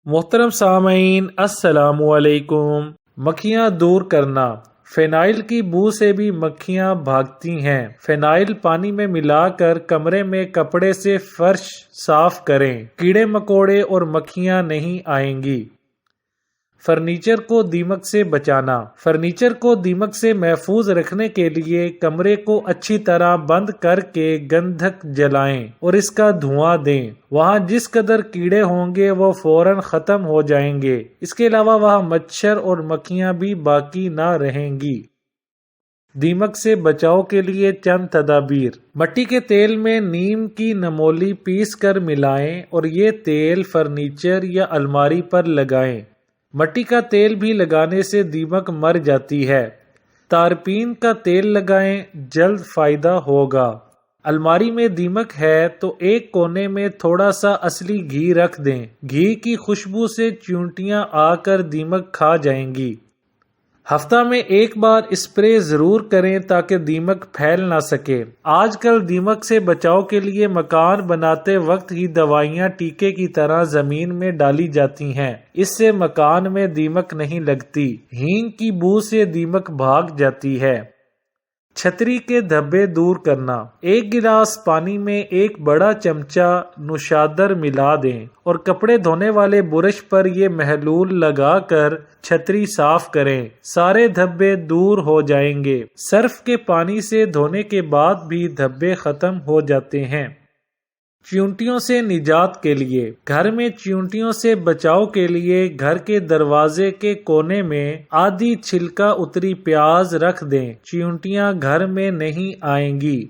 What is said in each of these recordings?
محترم سامعین السلام علیکم۔ مکھیاں دور کرنا۔ فینائل کی بو سے بھی مکھیاں بھاگتی ہیں۔ فینائل پانی میں ملا کر کمرے میں کپڑے سے فرش صاف کریں، کیڑے مکوڑے اور مکھیاں نہیں آئیں گی۔ فرنیچر کو دیمک سے بچانا۔ فرنیچر کو دیمک سے محفوظ رکھنے کے لیے کمرے کو اچھی طرح بند کر کے گندھک جلائیں اور اس کا دھواں دیں۔ وہاں جس قدر کیڑے ہوں گے وہ فوراً ختم ہو جائیں گے۔ اس کے علاوہ وہاں مچھر اور مکھیاں بھی باقی نہ رہیں گی۔ دیمک سے بچاؤ کے لیے چند تدابیر۔ مٹی کے تیل میں نیم کی نمولی پیس کر ملائیں اور یہ تیل فرنیچر یا الماری پر لگائیں۔ مٹی کا تیل بھی لگانے سے دیمک مر جاتی ہے۔ تارپین کا تیل لگائیں، جلد فائدہ ہوگا۔ الماری میں دیمک ہے تو ایک کونے میں تھوڑا سا اصلی گھی رکھ دیں۔ گھی کی خوشبو سے چیونٹیاں آ کر دیمک کھا جائیں گی۔ ہفتہ میں ایک بار اسپرے ضرور کریں تاکہ دیمک پھیل نہ سکے۔ آج کل دیمک سے بچاؤ کے لیے مکان بناتے وقت ہی دوائیاں ٹیکے کی طرح زمین میں ڈالی جاتی ہیں۔ اس سے مکان میں دیمک نہیں لگتی۔ ہینگ کی بو سے دیمک بھاگ جاتی ہے۔ چھتری کے دھبے دور کرنا۔ ایک گلاس پانی میں ایک بڑا چمچہ نوشادر ملا دیں اور کپڑے دھونے والے برش پر یہ محلول لگا کر چھتری صاف کریں۔ سارے دھبے دور ہو جائیں گے۔ صرف کے پانی سے دھونے کے بعد بھی دھبے ختم ہو جاتے ہیں۔ چیونٹیوں سے نجات کے لیے۔ گھر میں چیونٹیوں سے بچاؤ کے لیے گھر کے دروازے کے کونے میں آدھی چھلکا اتری پیاز رکھ دیں۔ چیونٹیاں گھر میں نہیں آئیں گی۔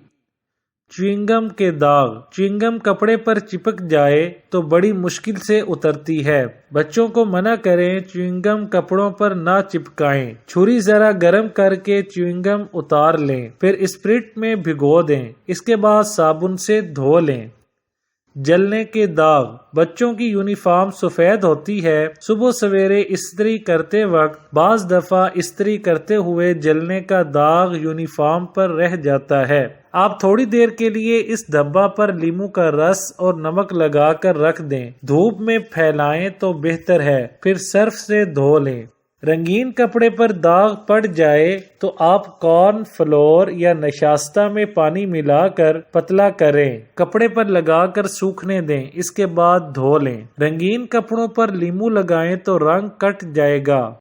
چیونگم کے داغ۔ چیونگم کپڑے پر چپک جائے تو بڑی مشکل سے اترتی ہے۔ بچوں کو منع کریں چیونگم کپڑوں پر نہ چپکائیں۔ چھری ذرا گرم کر کے چیونگم اتار لیں، پھر اسپرٹ میں بھگو دیں۔ اس کے بعد صابن سے دھو لیں۔ جلنے کے داغ۔ بچوں کی یونیفارم سفید ہوتی ہے۔ صبح سویرے استری کرتے وقت بعض دفعہ استری کرتے ہوئے جلنے کا داغ یونیفارم پر رہ جاتا ہے۔ آپ تھوڑی دیر کے لیے اس دھبا پر لیموں کا رس اور نمک لگا کر رکھ دیں۔ دھوپ میں پھیلائیں تو بہتر ہے، پھر سرف سے دھو لیں۔ رنگین کپڑے پر داغ پڑ جائے تو آپ کارن فلور یا نشاستہ میں پانی ملا کر پتلا کریں، کپڑے پر لگا کر سوکھنے دیں، اس کے بعد دھو لیں۔ رنگین کپڑوں پر لیموں لگائیں تو رنگ کٹ جائے گا۔